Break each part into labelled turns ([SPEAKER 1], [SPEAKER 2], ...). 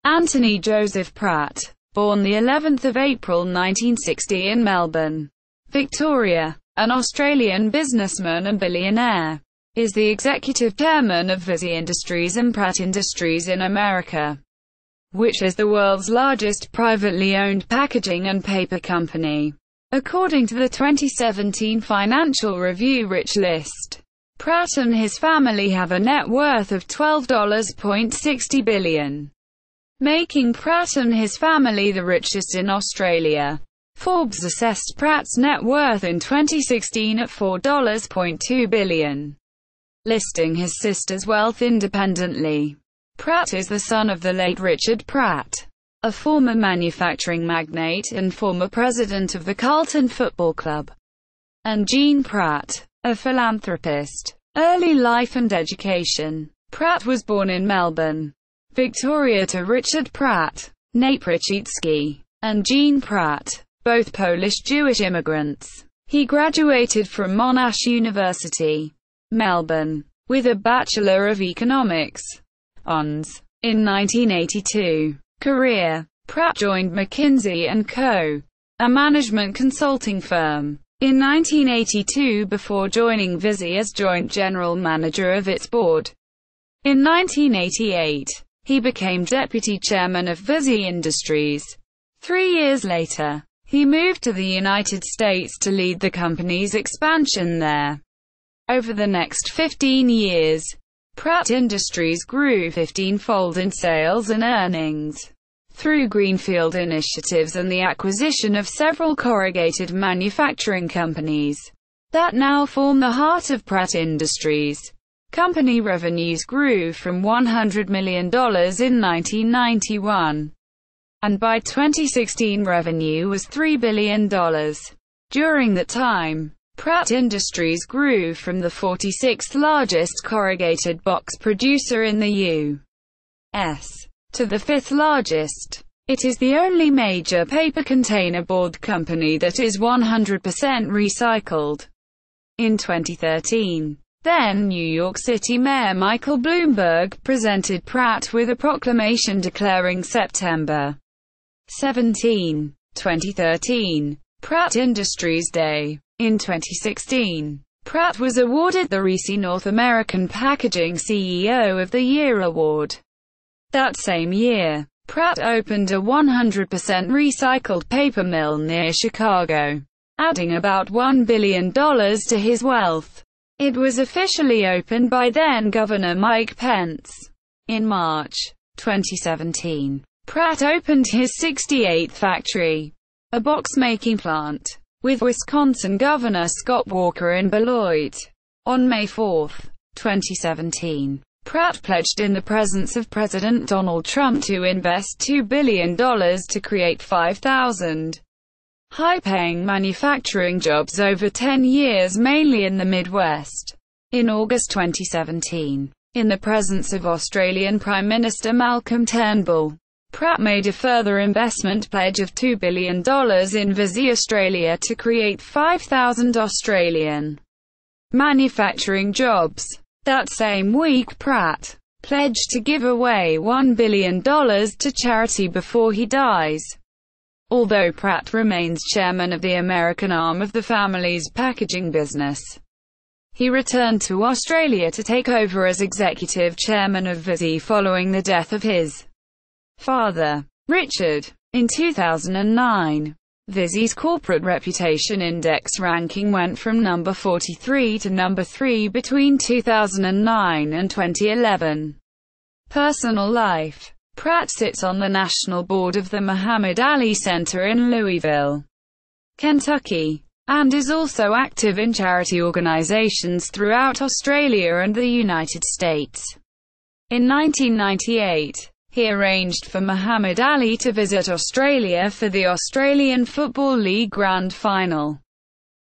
[SPEAKER 1] Anthony Joseph Pratt, born the 11th of April 1960 in Melbourne, Victoria, an Australian businessman and billionaire, is the executive chairman of Visy Industries and Pratt Industries in America, which is the world's largest privately owned packaging and paper company. According to the 2017 Financial Review Rich List, Pratt and his family have a net worth of $12.60 billion, making Pratt and his family the richest in Australia. Forbes assessed Pratt's net worth in 2016 at $4.2 billion, listing his sister's wealth independently. Pratt is the son of the late Richard Pratt, a former manufacturing magnate and former president of the Carlton Football Club, and Jeanne Pratt, a philanthropist. Early life and education. Pratt was born in Melbourne, Victoria to Richard Pratt, née Przycki, and Jeanne Pratt, both Polish Jewish immigrants. He graduated from Monash University, Melbourne, with a Bachelor of Economics, Hons, in 1982. Career. Pratt joined McKinsey & Co., a management consulting firm, in 1982 before joining Visy as joint general manager of its board. In 1988, he became deputy chairman of Visy Industries. 3 years later, he moved to the United States to lead the company's expansion there. Over the next 15 years, Pratt Industries grew 15-fold in sales and earnings, through greenfield initiatives and the acquisition of several corrugated manufacturing companies that now form the heart of Pratt Industries. Company revenues grew from $100 million in 1991, and by 2016 revenue was $3 billion. During that time, Pratt Industries grew from the 46th largest corrugated box producer in the U.S. to the 5th largest. It is the only major paper container board company that is 100% recycled. In 2013, then New York City Mayor Michael Bloomberg presented Pratt with a proclamation declaring September 17, 2013, Pratt Industries Day. In 2016, Pratt was awarded the RISI North American Packaging CEO of the Year award. That same year, Pratt opened a 100% recycled paper mill near Chicago, adding about $1 billion to his wealth. It was officially opened by then-Governor Mike Pence. In March 2017, Pratt opened his 68th factory, a box-making plant, with Wisconsin Governor Scott Walker in Beloit. On May 4, 2017, Pratt pledged in the presence of President Donald Trump to invest $2 billion to create 5,000 high-paying manufacturing jobs over 10 years, mainly in the Midwest. In August 2017, in the presence of Australian Prime Minister Malcolm Turnbull, Pratt made a further investment pledge of $2 billion in Visy, Australia to create 5,000 Australian manufacturing jobs. That same week, Pratt pledged to give away $1 billion to charity before he dies. Although Pratt remains chairman of the American arm of the family's packaging business, he returned to Australia to take over as executive chairman of Visy following the death of his father, Richard. In 2009, Visy's corporate reputation index ranking went from number 43 to number 3 between 2009 and 2011. Personal life. Pratt sits on the national board of the Muhammad Ali Center in Louisville, Kentucky, and is also active in charity organizations throughout Australia and the United States. In 1998, he arranged for Muhammad Ali to visit Australia for the Australian Football League Grand Final,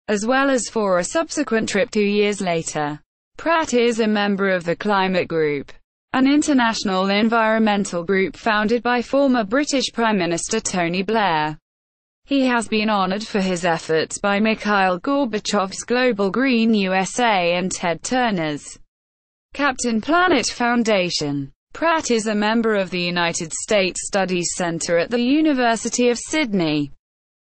[SPEAKER 1] as well as for a subsequent trip 2 years later. Pratt is a member of the Climate Group, an international environmental group founded by former British Prime Minister Tony Blair. He has been honored for his efforts by Mikhail Gorbachev's Global Green USA and Ted Turner's Captain Planet Foundation. Pratt is a member of the United States Studies Center at the University of Sydney.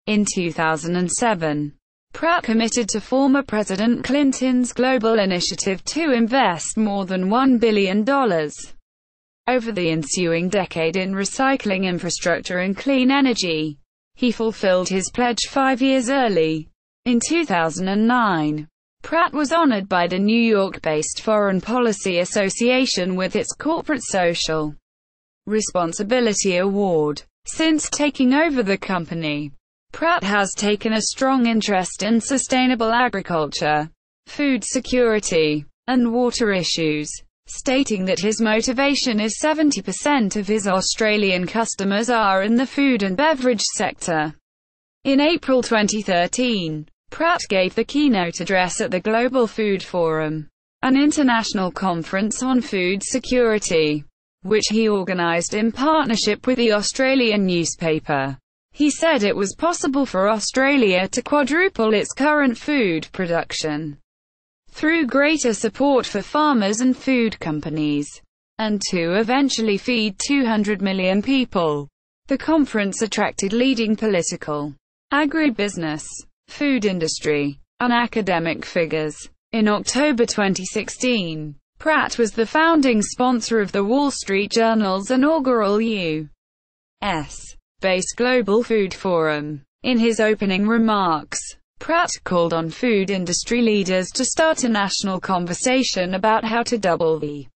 [SPEAKER 1] In 2007, Pratt committed to former President Clinton's global initiative to invest more than $1 billion over the ensuing decade in recycling infrastructure and clean energy. He fulfilled his pledge 5 years early. In 2009, Pratt was honored by the New York-based Foreign Policy Association with its Corporate Social Responsibility Award. Since taking over the company, Pratt has taken a strong interest in sustainable agriculture, food security, and water issues, stating that his motivation is 70% of his Australian customers are in the food and beverage sector. In April 2013, Pratt gave the keynote address at the Global Food Forum, an international conference on food security, which he organized in partnership with the Australian newspaper. He said it was possible for Australia to quadruple its current food production through greater support for farmers and food companies, and to eventually feed 200 million people. The conference attracted leading political, agribusiness, food industry, and academic figures. In October 2016, Pratt was the founding sponsor of the Wall Street Journal's inaugural U.S.-based Global Food Forum. In his opening remarks, Pratt called on food industry leaders to start a national conversation about how to double the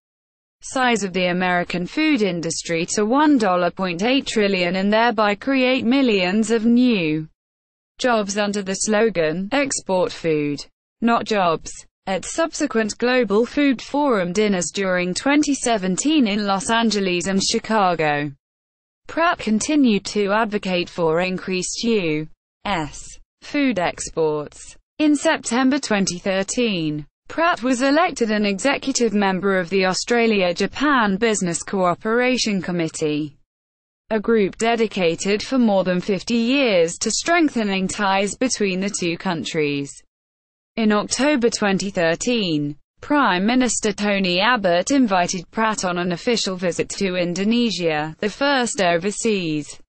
[SPEAKER 1] size of the American food industry to $1.8 trillion and thereby create millions of new jobs under the slogan, "Export food, not jobs." At subsequent Global Food Forum dinners during 2017 in Los Angeles and Chicago, Pratt continued to advocate for increased U.S. food exports. In September 2013, Pratt was elected an executive member of the Australia-Japan Business Cooperation Committee, a group dedicated for more than 50 years to strengthening ties between the two countries. In October 2013, Prime Minister Tony Abbott invited Pratt on an official visit to Indonesia, the first overseas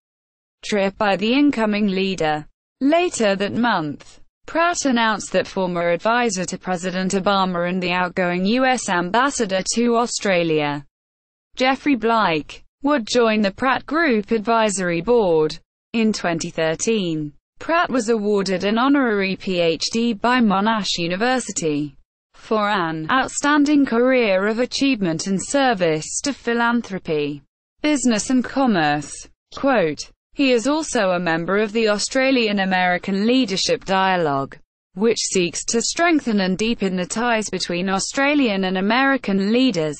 [SPEAKER 1] trip by the incoming leader. Later that month, Pratt announced that former advisor to President Obama and the outgoing U.S. ambassador to Australia, Jeffrey Blake, would join the Pratt Group Advisory Board. In 2013, Pratt was awarded an honorary PhD by Monash University for an outstanding career of achievement and service to philanthropy, business and commerce. Quote, he is also a member of the Australian-American Leadership Dialogue, which seeks to strengthen and deepen the ties between Australian and American leaders.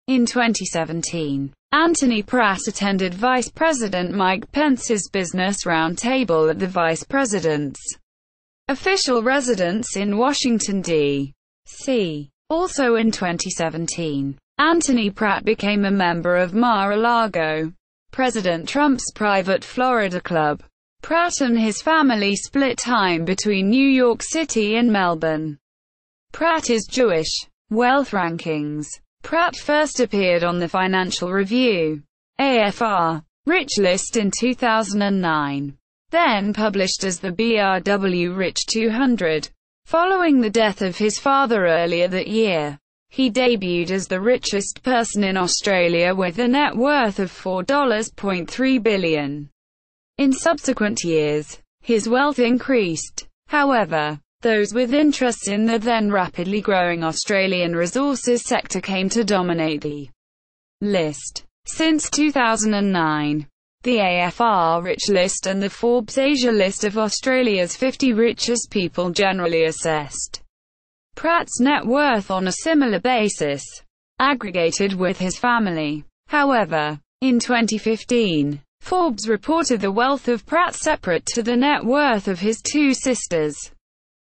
[SPEAKER 1] In 2017, Anthony Pratt attended Vice President Mike Pence's Business Roundtable at the Vice President's official residence in Washington, D.C. Also in 2017, Anthony Pratt became a member of Mar-a-Lago, President Trump's private Florida club. Pratt and his family split time between New York City and Melbourne. Pratt is Jewish. Wealth rankings. Pratt first appeared on the Financial Review, AFR, Rich List in 2009, then published as the BRW Rich 200. Following the death of his father earlier that year, he debuted as the richest person in Australia with a net worth of $4.3 billion. In subsequent years, his wealth increased. However, those with interests in the then rapidly growing Australian resources sector came to dominate the list. Since 2009, the AFR Rich List and the Forbes Asia list of Australia's 50 richest people generally assessed Pratt's net worth on a similar basis, aggregated with his family. However, in 2015, Forbes reported the wealth of Pratt separate to the net worth of his two sisters,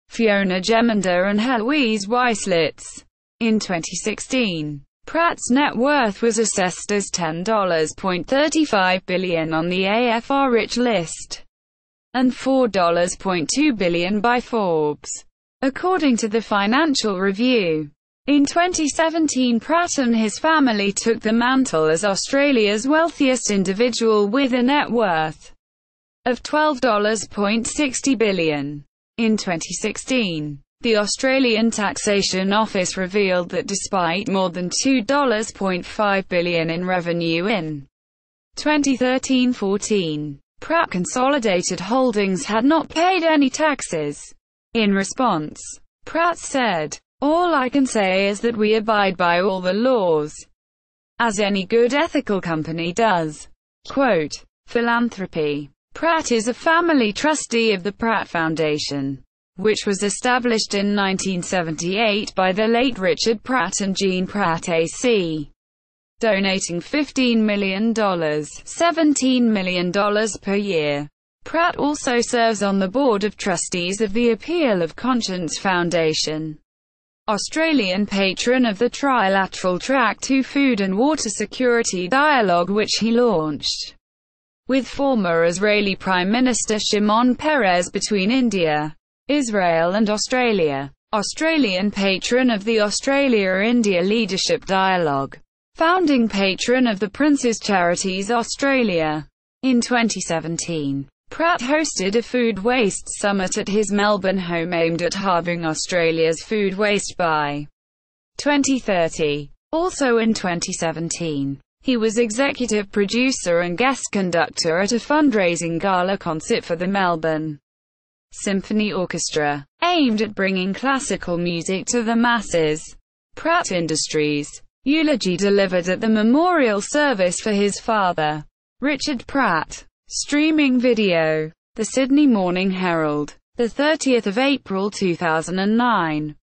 [SPEAKER 1] Fiona Gemender and Heloise Weislitz. In 2016, Pratt's net worth was assessed as $10.35 billion on the AFR Rich List, and $4.2 billion by Forbes. According to the Financial Review, In 2017, Pratt and his family took the mantle as Australia's wealthiest individual with a net worth of $12.60 billion. In 2016, the Australian Taxation Office revealed that despite more than $2.5 billion in revenue in 2013-14, Pratt consolidated holdings had not paid any taxes. In response, Pratt said, "All I can say is that we abide by all the laws, as any good ethical company does." Quote, Philanthropy. Pratt is a family trustee of the Pratt Foundation, which was established in 1978 by the late Richard Pratt and Jeanne Pratt AC, donating $15 million, $17 million per year. Pratt also serves on the board of trustees of the Appeal of Conscience Foundation, Australian patron of the trilateral Track to Food and Water Security Dialogue, which he launched with former Israeli Prime Minister Shimon Peres between India, Israel and Australia. Australian patron of the Australia-India Leadership Dialogue. Founding patron of the Prince's Charities Australia. In 2017, Pratt hosted a food waste summit at his Melbourne home aimed at halving Australia's food waste by 2030. Also in 2017, he was executive producer and guest conductor at a fundraising gala concert for the Melbourne Symphony Orchestra, aimed at bringing classical music to the masses. Pratt Industries. Eulogy delivered at the memorial service for his father, Richard Pratt. Streaming video. The Sydney Morning Herald. 30 April 2009.